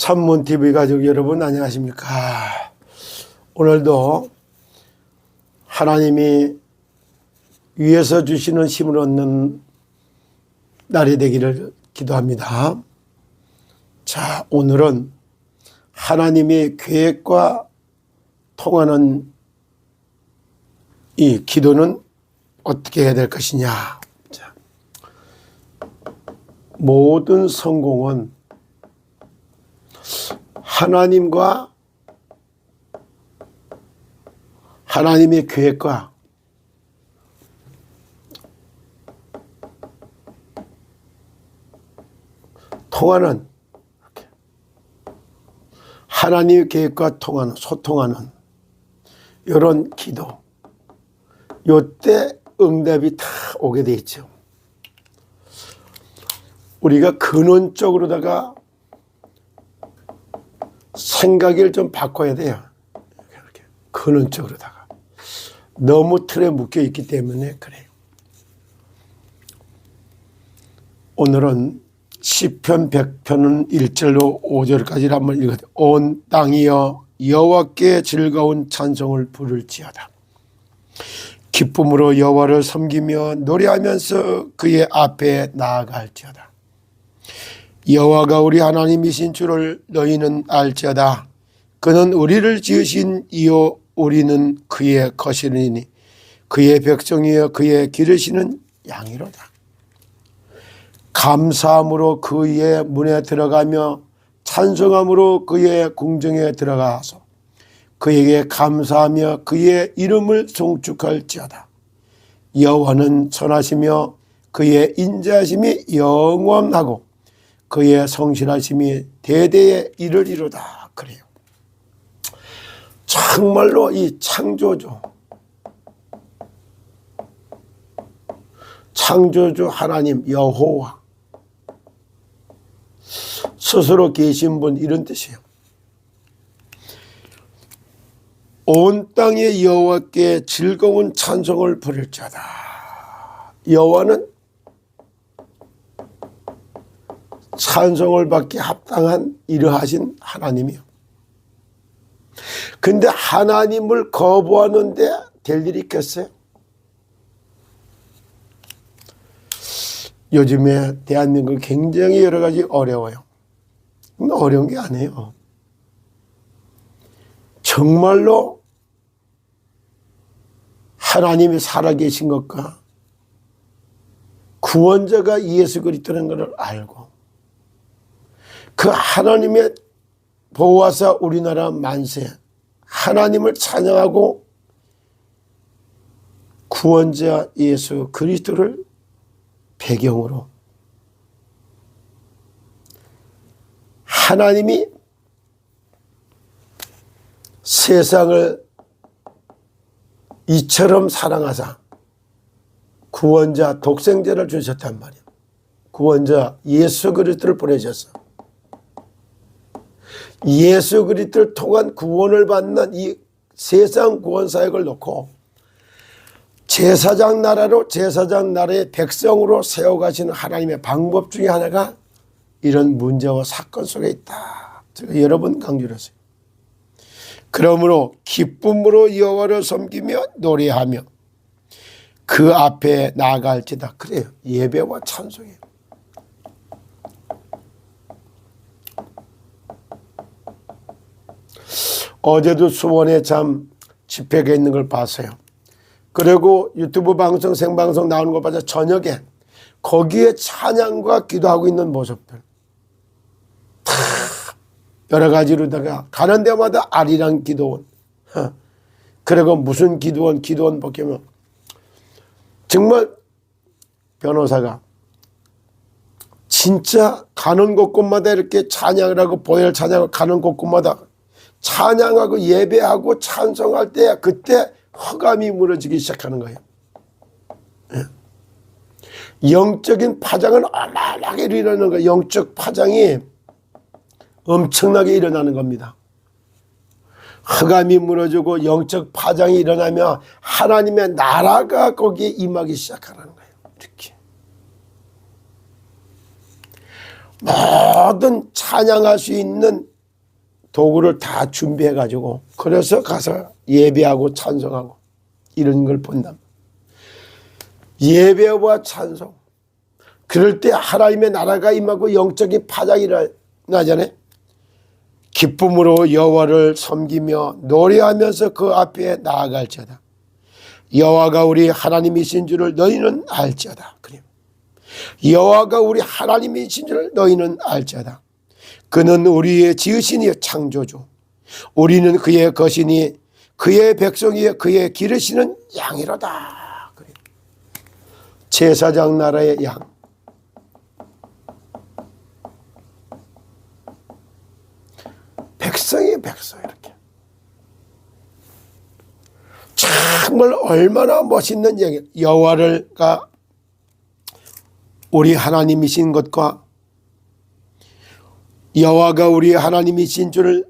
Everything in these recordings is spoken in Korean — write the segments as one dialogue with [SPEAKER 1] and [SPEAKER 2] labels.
[SPEAKER 1] 참문TV 가족 여러분 안녕하십니까. 오늘도 하나님이 위에서 주시는 힘을 얻는 날이 되기를 기도합니다. 자, 오늘은 하나님의 계획과 통하는 이 기도는 어떻게 해야 될 것이냐. 자, 모든 성공은 하나님과 하나님의 계획과 통하는, 하나님의 계획과 통하는, 소통하는 이런 기도, 요때 응답이 다 오게 돼 있죠. 우리가 근원적으로다가 생각을 좀 바꿔야 돼요. 이렇게 근원적으로다가 너무 틀에 묶여 있기 때문에 그래요. 오늘은 시편 100편은 1절로 5절까지를 한번 읽어요. 온 땅이여 여호와께 즐거운 찬송을 부를지어다. 기쁨으로 여호와를 섬기며 노래하면서 그의 앞에 나아갈지어다. 여호와가 우리 하나님이신 줄을 너희는 알지어다. 그는 우리를 지으신 이요 우리는 그의 거시이니 그의 백성이여 그의 기르시는 양이로다. 감사함으로 그의 문에 들어가며 찬송함으로 그의 궁정에 들어가서 그에게 감사하며 그의 이름을 송축할지어다. 여호와는 선하시며 그의 인자하심이 영원하고 그의 성실하심이 대대에 이르리로다. 그래요. 정말로 이 창조주 하나님 여호와 스스로 계신 분, 이런 뜻이에요. 온 땅의 여호와께 즐거운 찬송을 부를지어다. 여호와는 찬송을 받기 합당한 이러하신 하나님이요. 근데 하나님을 거부하는데 될 일이 있겠어요? 요즘에 대한민국 굉장히 여러 가지 어려워요. 어려운 게 아니에요. 정말로 하나님이 살아계신 것과 구원자가 예수 그리스도라는 것을 알고 그 하나님의 보호하사 우리나라 만세 하나님을 찬양하고 구원자 예수 그리스도를 배경으로 하나님이 세상을 이처럼 사랑하사 구원자 독생자를 주셨단 말이에요. 구원자 예수 그리스도를 보내셔서 예수 그리스도를 통한 구원을 받는 이 세상 구원 사역을 놓고 제사장 나라로 제사장 나라의 백성으로 세워가시는 하나님의 방법 중에 하나가 이런 문제와 사건 속에 있다. 제가 여러 번 강조를 했어요. 그러므로 기쁨으로 여호와를 섬기며 노래하며 그 앞에 나아갈지다. 그래요. 예배와 찬송이에요. 어제도 수원에 참 집회가 있는 걸 봤어요. 그리고 유튜브 방송 생방송 나오는 걸 봐서 저녁에 거기에 찬양과 기도하고 있는 모습들 다 여러 가지로다가 가는 데마다 아리랑 기도원, 그리고 무슨 기도원 보면 정말 변호사가 진짜 가는 곳곳마다 이렇게 찬양을 하고 보혈 찬양을 가는 곳곳마다 찬양하고 예배하고 찬송할 때 그때 허감이 무너지기 시작하는 거예요. 영적인 파장은 어마어마하게 일어나는 거예요. 영적 파장이 엄청나게 일어나는 겁니다. 허감이 무너지고 영적 파장이 일어나면 하나님의 나라가 거기에 임하기 시작하는 거예요. 이렇게 모든 찬양할 수 있는 도구를 다 준비해 가지고 그래서 가서 예배하고 찬송하고 이런 걸 본다. 예배와 찬송. 그럴 때 하나님의 나라가 임하고 영적인 파장이 나잖아요. 기쁨으로 여호와를 섬기며 노래하면서 그 앞에 나아갈지어다. 여호와가 우리 하나님이신 줄을 너희는 알지어다. 그래요. 여호와가 우리 하나님이신 줄을 너희는 알지어다. 그는 우리의 지으시니 창조주. 우리는 그의 것이니 그의 백성이여 그의 기르시는 양이로다. 그래요. 제사장 나라의 양. 백성이 백성 이렇게. 정말 얼마나 멋있는 얘기. 여호와가 우리 하나님이신 것과 여호와가 우리 하나님이신 줄을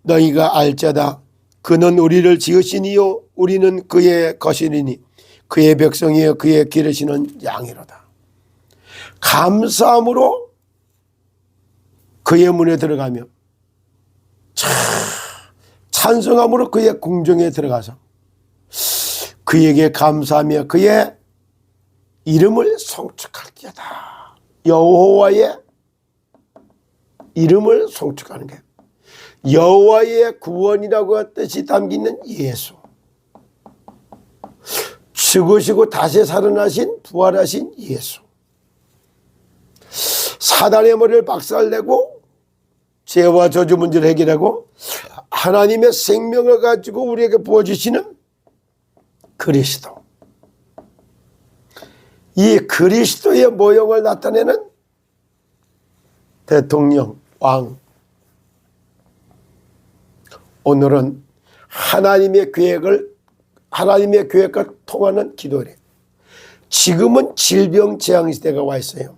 [SPEAKER 1] 너희가 알자다. 그는 우리를 지으시니요 우리는 그의 것이니 그의 백성이요 그의 기르시는 양이로다. 감사함으로 그의 문에 들어가며 찬송함으로 그의 궁정에 들어가서 그에게 감사하며 그의 이름을 송축할지어다. 여호와의 이름을 송축하는 거예요. 여호와의 구원이라고 뜻이 담기는 예수. 죽으시고 다시 살아나신 부활하신 예수. 사단의 머리를 박살내고 죄와 저주 문제를 해결하고 하나님의 생명을 가지고 우리에게 부어주시는 그리스도. 이 그리스도의 모형을 나타내는 대통령, 왕. 오늘은 하나님의 계획과 통하는 기도래. 지금은 질병 재앙 시대가 와 있어요.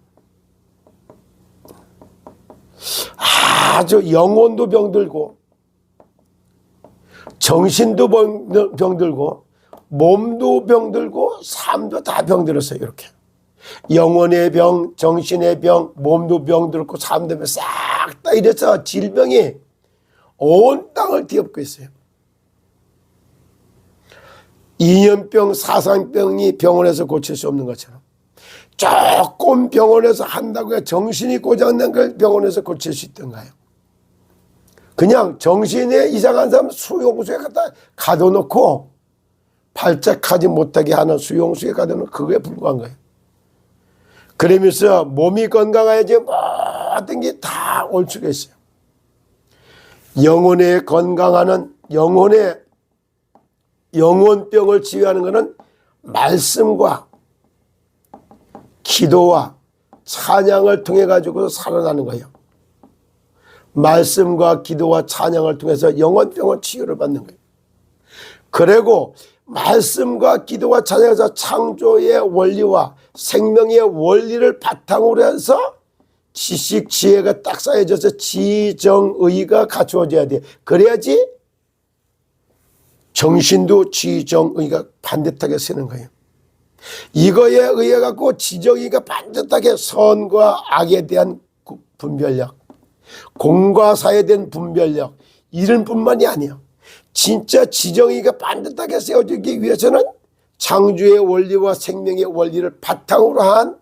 [SPEAKER 1] 아주 영혼도 병들고 정신도 병들고 몸도 병들고 삶도 다 병들었어요. 이렇게 영혼의 병, 정신의 병, 몸도 병들고 삶도 병 싹 다 이래서 질병이 온 땅을 뒤엎고 있어요. 이념병, 사상병이 병원에서 고칠 수 없는 것처럼 조금 병원에서 한다고 해서 정신이 고장난 걸 병원에서 고칠 수 있던가요? 그냥 정신에 이상한 사람 수용소에 갖다 가둬놓고 발작하지 못하게 하는 수용소에 가둬놓고 그거에 불과한 거예요. 그러면서 몸이 건강해야지 모든 게 다 올 수가 있어요. 영혼에 건강하는 영혼병을 치유하는 것은 말씀과 기도와 찬양을 통해 가지고 살아나는 거예요. 말씀과 기도와 찬양을 통해서 영혼병을 치유를 받는 거예요. 그리고 말씀과 기도와 찬양에서 창조의 원리와 생명의 원리를 바탕으로 해서 지식, 지혜가 딱 쌓여져서 지정의가 갖추어져야 돼. 그래야지 정신도 지정의가 반듯하게 쓰는 거예요. 이거에 의해 갖고 지정의가 반듯하게 선과 악에 대한 분별력, 공과 사에 대한 분별력 이런 뿐만이 아니에요. 진짜 지정의가 반듯하게 세워지기 위해서는 창조의 원리와 생명의 원리를 바탕으로 한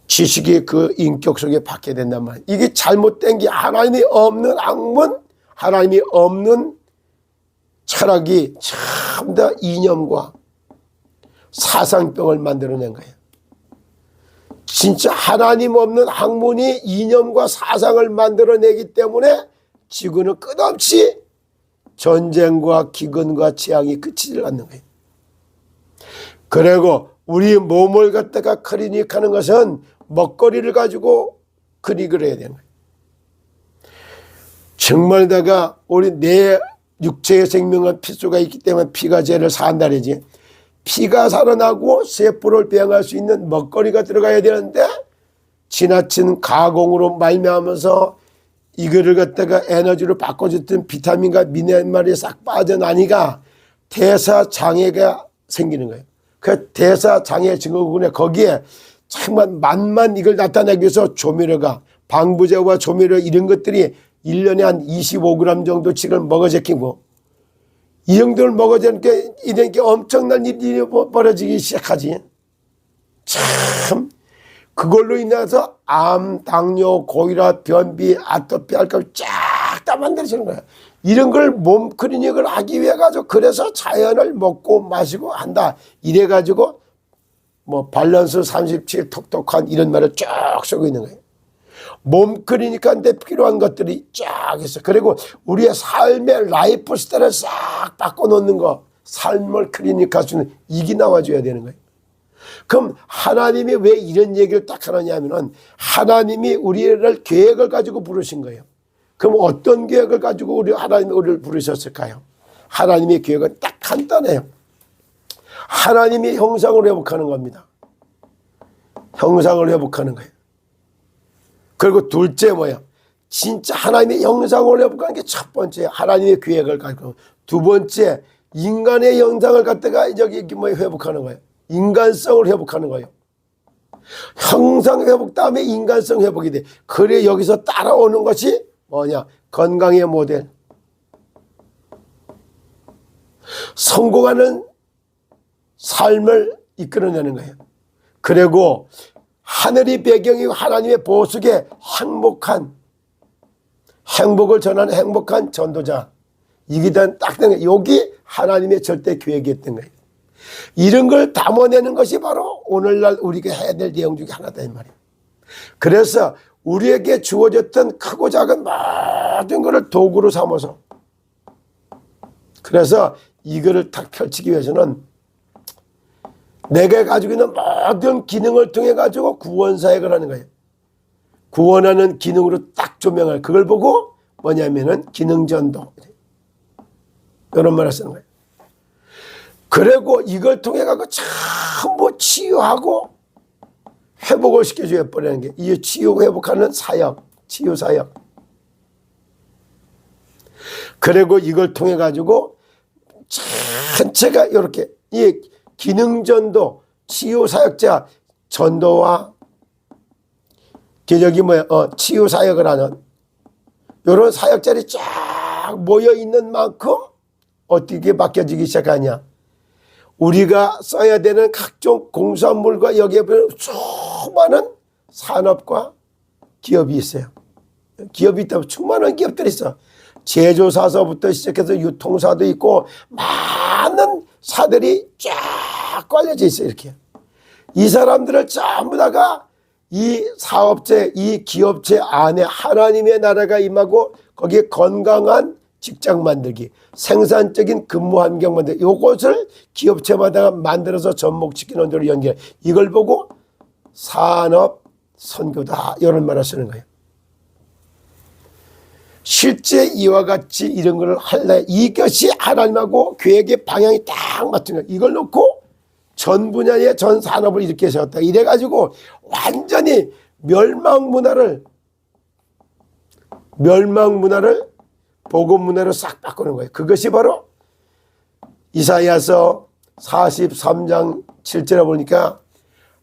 [SPEAKER 1] 지식이 그 인격 속에 받게 된단 말이에요. 이게 잘못된 게 하나님이 없는 학문, 하나님이 없는 철학이 참 더 이념과 사상병을 만들어낸 거예요. 진짜 하나님 없는 학문이 이념과 사상을 만들어내기 때문에 지구는 끝없이 전쟁과 기근과 재앙이 그치질 않는 거예요. 그리고 우리 몸을 갖다가 클리닉하는 것은 먹거리를 가지고 클리닉을 해야 되는 거예요. 정말 내가 우리 내 육체의 생명은 핏수가 있기 때문에 피가 죄를 사한다 그러지. 피가 살아나고 세포를 배양할 수 있는 먹거리가 들어가야 되는데 지나친 가공으로 말미암아서 이거를 갖다가 에너지로 바꿔줬던 비타민과 미네랄이 싹 빠져나니까 대사장애가 생기는 거예요. 그 대사장애 증후군에 거기에 정말 만만 이걸 나타내기 위해서 조미료가 방부제와 조미료 이런 것들이 1년에 한 25g 정도씩을 먹어제끼고 이 정도를 먹어제니까 이렇게 엄청난 일이 벌어지기 시작하지. 참 그걸로 인해서 암, 당뇨, 고혈압, 변비, 아토피, 알까기 쫙 다 만들어지는 거야. 이런 걸 몸 클리닉을 하기 위해 가지고 그래서 자연을 먹고 마시고 한다. 이래 가지고 뭐 밸런스 37 톡톡한 이런 말을 쭉 쓰고 있는 거예요. 몸 클리닉한테 필요한 것들이 쫙 있어. 그리고 우리의 삶의 라이프 스타일을 싹 바꿔놓는 거, 삶을 클리닉할 수 있는 이게 나와줘야 되는 거예요. 그럼 하나님이 왜 이런 얘기를 딱 하느냐 하면은 하나님이 우리를 계획을 가지고 부르신 거예요. 그럼 어떤 계획을 가지고 하나님이 우리를 부르셨을까요? 하나님의 계획은 딱 간단해요. 하나님의 형상을 회복하는 겁니다. 형상을 회복하는 거예요. 그리고 둘째 뭐야? 진짜 하나님의 형상을 회복하는 게 첫 번째 하나님의 계획을 가지고, 두 번째 인간의 형상을 갖다가 저기 뭐 회복하는 거예요. 인간성을 회복하는 거예요. 형상 회복 다음에 인간성 회복이 돼. 그래 여기서 따라오는 것이 뭐냐? 건강의 모델. 성공하는 삶을 이끌어내는 거예요. 그리고 하늘이 배경이고 하나님의 보호 속에 행복을 전하는 행복한 전도자. 이게 딱 되는 거예요. 여기 하나님의 절대 계획이었던 거예요. 이런 걸 담아내는 것이 바로 오늘날 우리가 해야 될 내용 중에 하나다 이 말이에요. 그래서 우리에게 주어졌던 크고 작은 모든 것을 도구로 삼아서, 그래서 이거를 딱 펼치기 위해서는 내가 가지고 있는 모든 기능을 통해 가지고 구원사역을 하는 거예요. 구원하는 기능으로 딱 조명할, 그걸 보고 뭐냐면은 기능전도 이런 말을 쓰는 거예요. 그리고 이걸 통해 가지고 전부 치유하고 회복을 시켜줘야 버리는 게 이 치유 회복하는 사역, 치유 사역. 그리고 이걸 통해 가지고 전체가 이렇게 이 기능전도, 치유 사역자 전도와 저기 치유 사역을 하는 이런 사역자들이 쫙 모여 있는 만큼 어떻게 바뀌어지기 시작하냐? 우리가 써야 되는 각종 공산물과 여기에 수많은 산업과 기업이 있어요. 기업이 있다면 수많은 기업들이 있어. 제조사서부터 시작해서 유통사도 있고 많은 사들이 쫙 깔려져 있어요. 이렇게 이 사람들을 전부 다가 이 사업체, 이 기업체 안에 하나님의 나라가 임하고 거기에 건강한 직장 만들기, 생산적인 근무 환경 만들기, 요것을 기업체마다 만들어서 접목시키는 데로 연결. 이걸 보고 산업 선교다 이런 말을 쓰는 거예요. 실제 이와 같이 이런 걸 할래, 이것이 하나님하고 계획의 방향이 딱 맞춘 거예요. 이걸 놓고 전 분야의 전 산업을 이렇게 세웠다. 이래가지고 완전히 멸망 문화를 복음 문화로 싹 바꾸는 거예요. 그것이 바로 이사야서 43장 7절에 보니까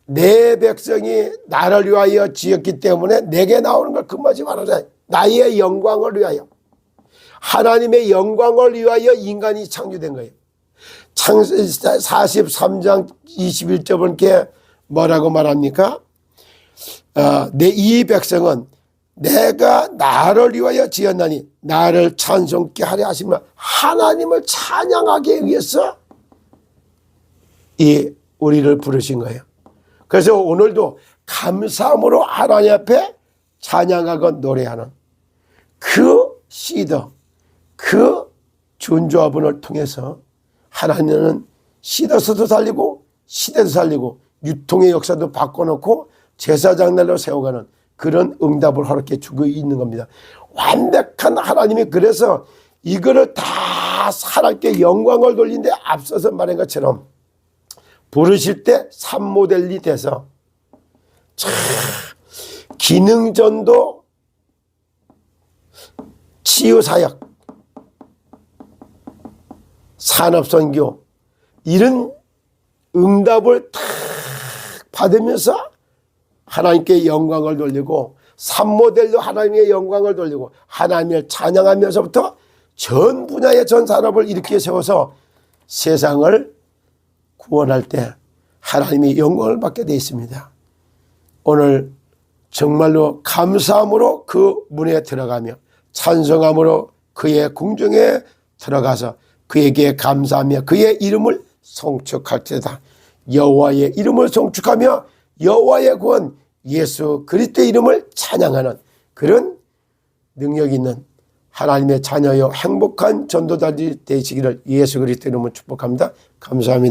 [SPEAKER 1] 내 백성이 나를 위하여 지었기 때문에 내게 나오는 걸 금하지 말아라. 나의 영광을 위하여, 하나님의 영광을 위하여 인간이 창조된 거예요. 43장 21절 보니까 뭐라고 말합니까? 내 이 백성은 내가 나를 위하여 지었나니 나를 찬송케 하려 하시면, 하나님을 찬양하기 위해서 이 우리를 부르신 거예요. 그래서 오늘도 감사함으로 하나님 앞에 찬양하고 노래하는 그 시더, 그 준조합원을 통해서 하나님은 시더서도 살리고 시대도 살리고 유통의 역사도 바꿔놓고 제사장날로 세워가는 그런 응답을 허락해 주고 있는 겁니다. 완벽한 하나님이, 그래서 이거를 다 하나님께 영광을 돌리는데 앞서서 말한 것처럼 부르실 때 3모델이 돼서 기능전도, 치유사역, 산업선교 이런 응답을 탁 받으면서 하나님께 영광을 돌리고 산모델로 하나님의 영광을 돌리고 하나님을 찬양하면서부터 전 분야의 전 산업을 일으켜 세워서 세상을 구원할 때 하나님의 영광을 받게 되어 있습니다. 오늘 정말로 감사함으로 그 문에 들어가며 찬송함으로 그의 궁정에 들어가서 그에게 감사하며 그의 이름을 송축할 때다. 여호와의 이름을 송축하며 여호와의 구원 예수 그리스도의 이름을 찬양하는 그런 능력 있는 하나님의 자녀여 행복한 전도자들이 되시기를 예수 그리스도 이름으로 축복합니다. 감사합니다.